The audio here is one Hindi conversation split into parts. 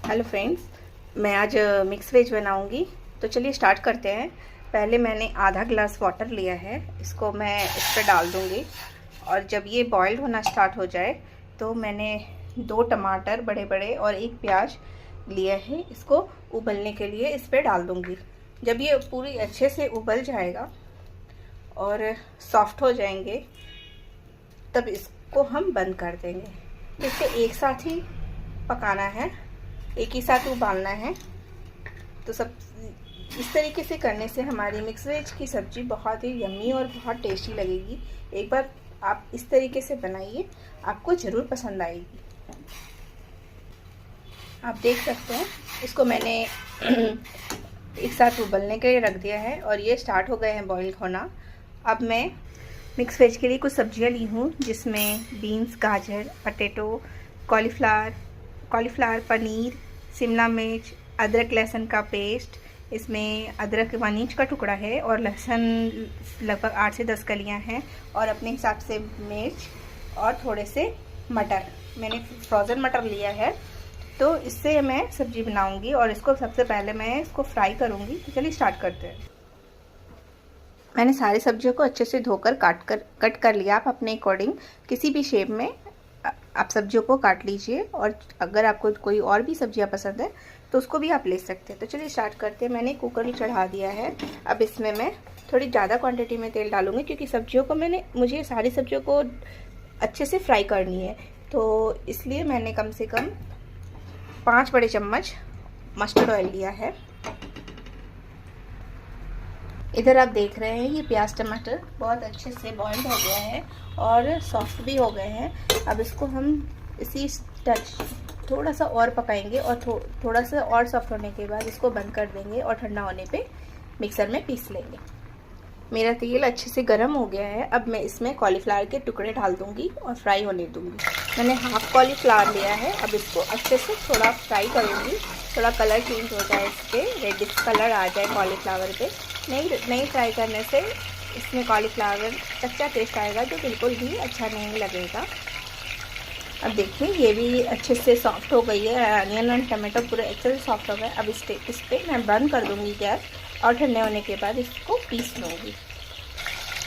हेलो फ्रेंड्स, मैं आज मिक्स वेज बनाऊंगी। तो चलिए स्टार्ट करते हैं। पहले मैंने आधा ग्लास वाटर लिया है, इसको मैं इस पर डाल दूंगी। और जब ये बॉइल्ड होना स्टार्ट हो जाए तो मैंने 2 टमाटर बड़े बड़े और 1 प्याज लिया है, इसको उबलने के लिए इस पर डाल दूंगी। जब ये पूरी अच्छे से उबल जाएगा और सॉफ्ट हो जाएंगे तब इसको हम बंद कर देंगे। तो इसे एक साथ ही पकाना है, एक ही साथ उबालना है। तो सब इस तरीके से करने से हमारी मिक्स वेज की सब्ज़ी बहुत ही यम्मी और बहुत टेस्टी लगेगी। एक बार आप इस तरीके से बनाइए, आपको ज़रूर पसंद आएगी। आप देख सकते हैं इसको मैंने एक साथ उबलने के लिए रख दिया है और ये स्टार्ट हो गए हैं बॉईल होना। अब मैं मिक्स वेज के लिए कुछ सब्जियां ली हूँ, जिसमें बीन्स, गाजर, पटेटो, कॉलीफ्लावर, पनीर, शिमला मिर्च, अदरक लहसुन का पेस्ट, इसमें अदरक 1 इंच का टुकड़ा है और लहसुन लगभग 8 से 10 कलियां हैं, और अपने हिसाब से मिर्च और थोड़े से मटर, मैंने फ्रोज़न मटर लिया है। तो इससे मैं सब्ज़ी बनाऊंगी और इसको सबसे पहले मैं इसको फ्राई करूंगी। तो चलिए स्टार्ट करते हैं। मैंने सारी सब्जियों को अच्छे से धोकर कट कर लिया। आप अपने अकॉर्डिंग किसी भी शेप में आप सब्जियों को काट लीजिए, और अगर आपको कोई और भी सब्जियां पसंद है तो उसको भी आप ले सकते हैं। तो चलिए स्टार्ट करते हैं। मैंने कुकर चढ़ा दिया है। अब इसमें मैं थोड़ी ज़्यादा क्वांटिटी में तेल डालूंगी, क्योंकि सब्जियों को मुझे सारी सब्जियों को अच्छे से फ्राई करनी है। तो इसलिए मैंने कम से कम 5 बड़े चम्मच मस्टर्ड ऑयल लिया है। इधर आप देख रहे हैं ये प्याज टमाटर बहुत अच्छे से बॉइल्ड हो गया है और सॉफ्ट भी हो गए हैं। अब इसको हम इसी टच थोड़ा सा और पकाएंगे और थोड़ा सा और सॉफ्ट होने के बाद इसको बंद कर देंगे और ठंडा होने पे मिक्सर में पीस लेंगे। मेरा तेल अच्छे से गर्म हो गया है। अब मैं इसमें कॉलीफ्लावर के टुकड़े डाल दूंगी और फ्राई होने दूंगी। मैंने हाफ कॉलीफ्लावर लिया है। अब इसको अच्छे से थोड़ा फ्राई करूंगी, थोड़ा कलर चेंज हो जाए, इस पर रेडिश कलर आ जाए कॉलीफ्लावर पे। नहीं फ्राई करने से इसमें कॉलीफ्लावर कच्चा टेस्ट आएगा, जो बिल्कुल भी अच्छा नहीं लगेगा। अब देखिए ये भी अच्छे से सॉफ्ट हो गई है, अनियन और टमाटो पूरे अच्छे से सॉफ्ट हो गए। अब इस पर मैं बंद कर दूंगी गैस, और ठंडे होने के बाद इसको पीस लूँगी।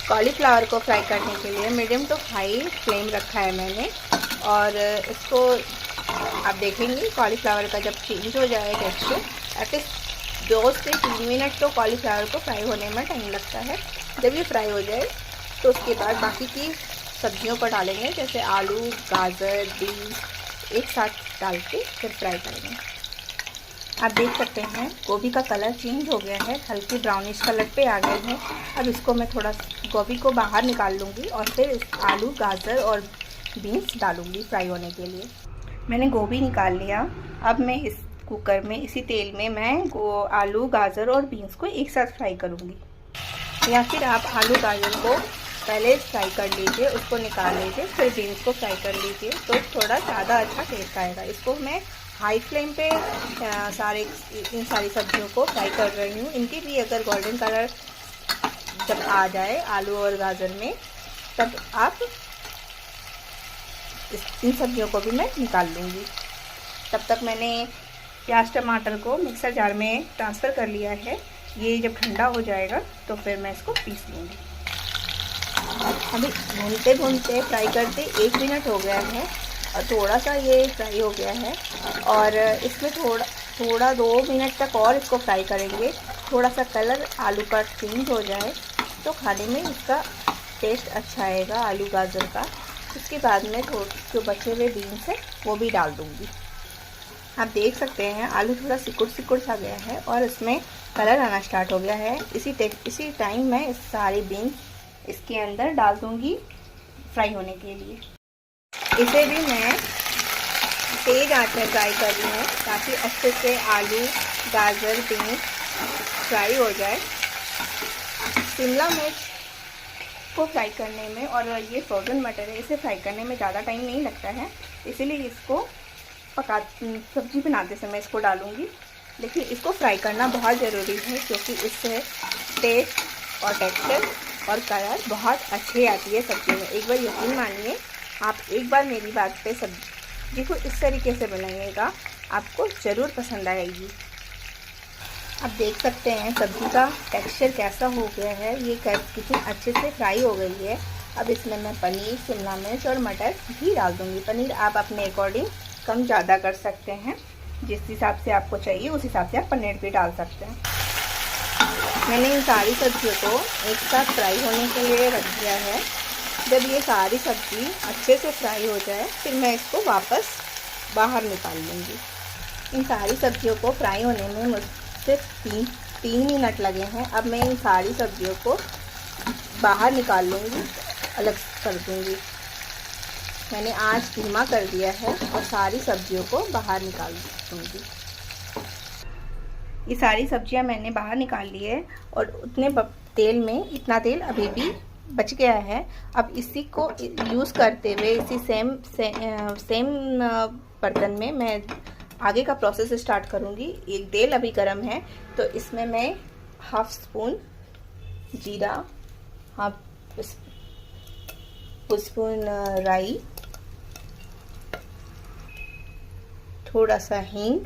कॉलीफ्लावर को फ्राई करने के लिए मीडियम टू हाई फ्लेम रखा है मैंने, और इसको आप देखेंगे कॉलीफ्लावर का जब चेंज हो जाए टेक्सचर, एटलीस्ट 2 से 3 मिनट तो कॉलीफ्लावर को फ्राई होने में टाइम लगता है। जब ये फ्राई हो जाए तो उसके बाद बाकी की सब्जियों को डालेंगे, जैसे आलू, गाजर, बीन्स एक साथ डाल के फिर फ्राई करेंगे। आप देख सकते हैं गोभी का कलर चेंज हो गया है, हल्की ब्राउनिश कलर पे आ गए हैं। अब इसको मैं थोड़ा गोभी को बाहर निकाल लूँगी और फिर इस आलू, गाजर और बीन्स डालूँगी फ्राई होने के लिए। मैंने गोभी निकाल लिया। अब मैं इस कुकर में इसी तेल में मैं आलू, गाजर और बीन्स को एक साथ फ्राई करूँगी। या फिर आप आलू, गाजर को पहले फ्राई कर लीजिए, उसको निकाल लीजिए, फिर बीन्स को फ्राई कर लीजिए, तो थोड़ा ज़्यादा अच्छा टेस्ट आएगा। इसको मैं हाई फ्लेम पे इन सारी सब्जियों को फ्राई कर रही हूँ। इनकी भी अगर गोल्डन कलर जब आ जाए आलू और गाजर में, तब आप इन सब्जियों को भी मैं निकाल लूँगी। तब तक मैंने प्याज टमाटर को मिक्सर जार में ट्रांसफ़र कर लिया है। ये जब ठंडा हो जाएगा तो फिर मैं इसको पीस लूँगी। अभी भूनते भूनते फ्राई करते 1 मिनट हो गया है और थोड़ा सा ये फ्राई हो गया है, और इसमें थोड़ा 2 मिनट तक और इसको फ्राई करेंगे। थोड़ा सा कलर आलू का चेंज हो जाए तो खाने में इसका टेस्ट अच्छा आएगा आलू गाजर का। उसके बाद में जो बचे हुए बीन्स है वो भी डाल दूँगी। आप देख सकते हैं आलू थोड़ा सिकुड़ सा गया है और इसमें कलर आना स्टार्ट हो गया है। इसी टाइम मैं इस सारी बीन्स इसके अंदर डाल दूंगी फ्राई होने के लिए। इसे भी मैं तेज़ आंच में फ्राई कर रही हूँ, ताकि अच्छे से आलू, गाजर, बीन्स फ्राई हो जाए। शिमला मिर्च को फ्राई करने में, और ये फ्रोज़न मटर है, इसे फ्राई करने में ज़्यादा टाइम नहीं लगता है, इसीलिए इसको सब्जी बनाते समय इसको डालूंगी। लेकिन इसको फ्राई करना बहुत ज़रूरी है, क्योंकि इससे टेस्ट और टेक्सचर और कलर बहुत अच्छी आती है सब्ज़ी में। एक बार यकीन मानिए, आप एक बार मेरी बात पे सब्जी को इस तरीके से बनाइएगा आपको ज़रूर पसंद आएगी। आप देख सकते हैं सब्ज़ी का टेक्सचर कैसा हो गया है, ये कितनी अच्छे से फ्राई हो गई है। अब इसमें मैं पनीर, शिमला मिर्च और मटर भी डाल दूँगी। पनीर आप अपने अकॉर्डिंग कम ज़्यादा कर सकते हैं, जिस हिसाब से आपको चाहिए उस हिसाब से आप पनीर भी डाल सकते हैं। मैंने इन सारी सब्जियों को एक साथ फ्राई होने के लिए रख दिया है। जब ये सारी सब्ज़ी अच्छे से फ्राई हो जाए फिर मैं इसको वापस बाहर निकाल लूँगी। इन सारी सब्जियों को फ्राई होने में मुझसे तीन मिनट लगे हैं। अब मैं इन सारी सब्जियों को बाहर निकाल लूँगी, अलग कर दूँगी। मैंने आँच धीमा कर दिया है और सारी सब्जियों को बाहर निकाल दूँगी। ये सारी सब्जियां मैंने बाहर निकाल ली है और उतने तेल में इतना तेल अभी भी बच गया है। अब इसी को यूज़ करते हुए इसी सेम बर्तन में मैं आगे का प्रोसेस स्टार्ट करूँगी। एक तेल अभी गर्म है तो इसमें मैं हाफ स्पून जीरा, हाफ स्पून राई, थोड़ा सा हींग,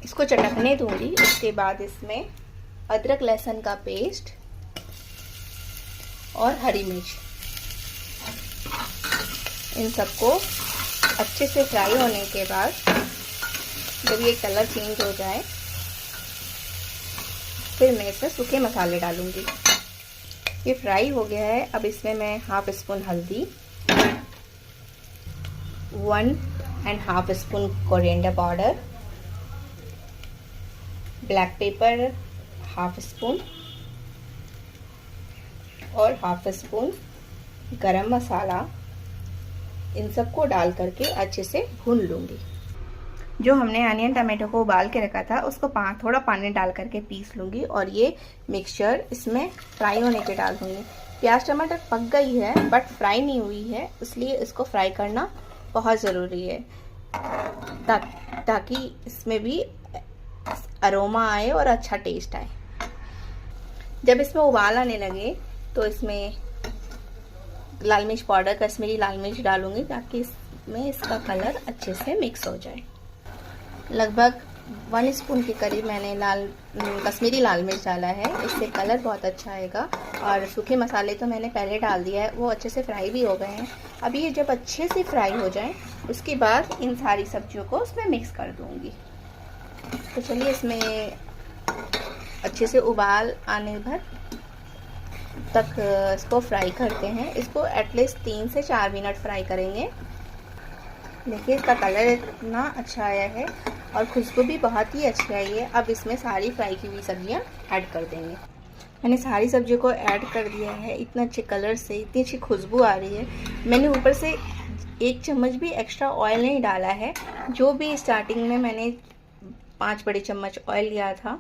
इसको चटकने दूंगी। उसके बाद इसमें अदरक लहसुन का पेस्ट और हरी मिर्च, इन सबको अच्छे से फ्राई होने के बाद जब ये कलर चेंज हो जाए फिर मैं इसमें सूखे मसाले डालूंगी। ये फ्राई हो गया है। अब इसमें मैं हाफ स्पून हल्दी, 1.5 spoon coriander powder, black pepper half spoon और हाफ स्पून गरम मसाला, इन सबको डाल करके अच्छे से भून लूँगी। जो हमने अनियन टमाटो को उबाल के रखा था उसको थोड़ा पानी डाल करके पीस लूँगी और ये मिक्सचर इसमें फ्राई होने के डाल दूँगी। प्याज टमाटर पक गई है बट फ्राई नहीं हुई है, इसलिए इसको फ्राई करना बहुत ज़रूरी है ताकि इसमें भी अरोमा आए और अच्छा टेस्ट आए। जब इसमें उबाल आने लगे तो इसमें लाल मिर्च पाउडर, कश्मीरी लाल मिर्च डालूंगी ताकि इसमें इसका कलर अच्छे से मिक्स हो जाए। लगभग 1 स्पून के करीब मैंने कश्मीरी लाल मिर्च डाला है, इससे कलर बहुत अच्छा आएगा। और सूखे मसाले तो मैंने पहले डाल दिया है, वो अच्छे से फ्राई भी हो गए हैं। अब ये जब अच्छे से फ्राई हो जाए उसके बाद इन सारी सब्जियों को उसमें मिक्स कर दूँगी। तो चलिए इसमें अच्छे से उबाल आने भर तक इसको फ्राई करते हैं। इसको एटलीस्ट 3 से 4 मिनट फ्राई करेंगे। देखिए इसका कलर इतना अच्छा आया है और खुशबू भी बहुत ही अच्छी आई है। अब इसमें सारी फ्राई की हुई सब्जियां ऐड कर देंगे। मैंने सारी सब्जियों को ऐड कर दिया है। इतना अच्छे कलर से इतनी अच्छी खुशबू आ रही है। मैंने ऊपर से 1 चम्मच भी एक्स्ट्रा ऑयल नहीं डाला है। जो भी स्टार्टिंग में मैंने 5 बड़े चम्मच ऑयल लिया था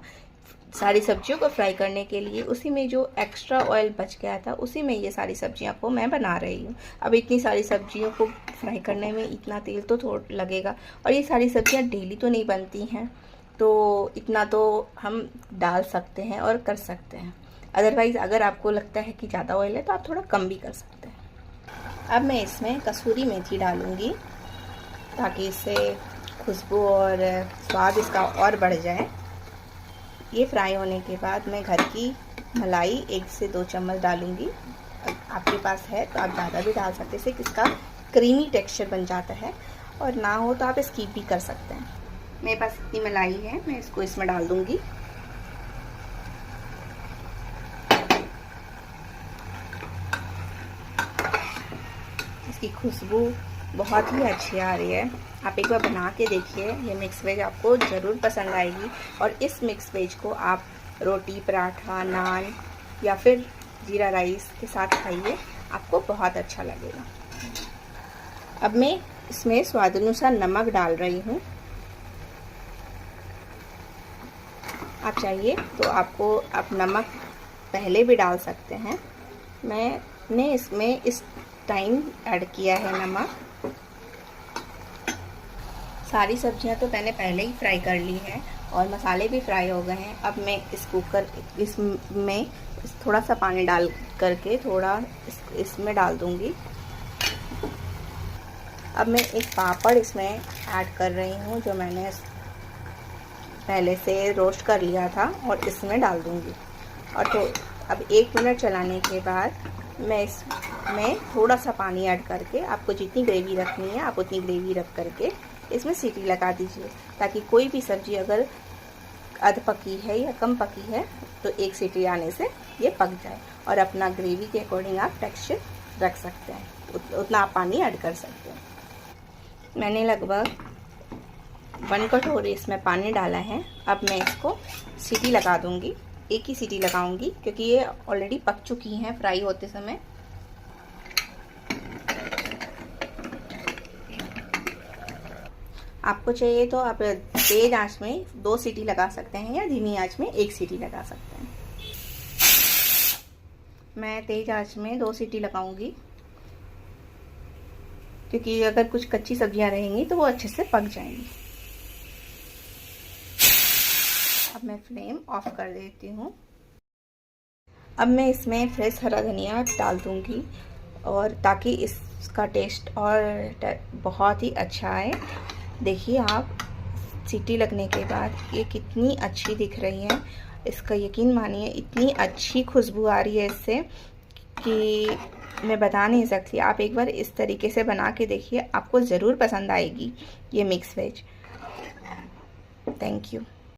सारी सब्जियों को फ्राई करने के लिए, उसी में जो एक्स्ट्रा ऑयल बच गया था उसी में ये सारी सब्जियां को मैं बना रही हूँ। अब इतनी सारी सब्जियों को फ्राई करने में इतना तेल तो थोड़ा लगेगा और ये सारी सब्जियां डेली तो नहीं बनती हैं, तो इतना तो हम डाल सकते हैं और कर सकते हैं। अदरवाइज़ अगर आपको लगता है कि ज़्यादा ऑयल है तो आप थोड़ा कम भी कर सकते हैं। अब मैं इसमें कसूरी मेथी डालूँगी ताकि इससे खुशबू और स्वाद इसका और बढ़ जाए। ये फ्राई होने के बाद मैं घर की मलाई 1 से 2 चम्मच डालूंगी। आपके पास है तो आप ज़्यादा भी डाल सकते हैं, इससे इसका क्रीमी टेक्सचर बन जाता है, और ना हो तो आप स्किप भी कर सकते हैं। मेरे पास इतनी मलाई है, मैं इसको इसमें डाल दूंगी। इसकी खुशबू बहुत ही अच्छी आ रही है। आप एक बार बना के देखिए, ये मिक्स वेज आपको ज़रूर पसंद आएगी। और इस मिक्स वेज को आप रोटी, पराठा, नान या फिर जीरा राइस के साथ खाइए, आपको बहुत अच्छा लगेगा। अब मैं इसमें स्वाद अनुसार नमक डाल रही हूँ। आप चाहिए तो आप नमक पहले भी डाल सकते हैं। मैंने इसमें इस टाइम ऐड किया है नमक। सारी सब्जियां तो मैंने पहले ही फ्राई कर ली हैं और मसाले भी फ्राई हो गए हैं। अब मैं इसमें थोड़ा सा पानी डाल करके थोड़ा इसमें डाल दूंगी। अब मैं एक पापड़ इसमें ऐड कर रही हूँ, जो मैंने पहले से रोस्ट कर लिया था, और इसमें डाल दूँगी। और तो अब 1 मिनट चलाने के बाद मैं इसमें थोड़ा सा पानी ऐड करके, आपको जितनी ग्रेवी रखनी है आप उतनी ग्रेवी रख करके इसमें सीटी लगा दीजिए, ताकि कोई भी सब्ज़ी अगर अध पकी है या कम पकी है तो 1 सीटी आने से ये पक जाए। और अपना ग्रेवी के अकॉर्डिंग आप टेक्सचर रख सकते हैं, उतना आप पानी ऐड कर सकते हैं। मैंने लगभग 1 कटोरी इसमें पानी डाला है। अब मैं इसको सीटी लगा दूंगी, एक ही सीटी लगाऊंगी, क्योंकि ये ऑलरेडी पक चुकी हैं फ्राई होते समय। आपको चाहिए तो आप तेज आंच में 2 सीटी लगा सकते हैं, या धीमी आंच में 1 सीटी लगा सकते हैं। मैं तेज आंच में 2 सीटी लगाऊंगी, क्योंकि अगर कुछ कच्ची सब्जियां रहेंगी तो वो अच्छे से पक जाएंगी। अब मैं फ्लेम ऑफ कर देती हूँ। अब मैं इसमें फ्रेश हरा धनिया डाल दूँगी, और ताकि इसका टेस्ट और बहुत ही अच्छा आए। देखिए आप, सीटी लगने के बाद ये कितनी अच्छी दिख रही है। इसका यकीन मानिए, इतनी अच्छी खुशबू आ रही है इससे कि मैं बता नहीं सकती। आप एक बार इस तरीके से बना के देखिए, आपको ज़रूर पसंद आएगी ये मिक्स वेज। Thank you.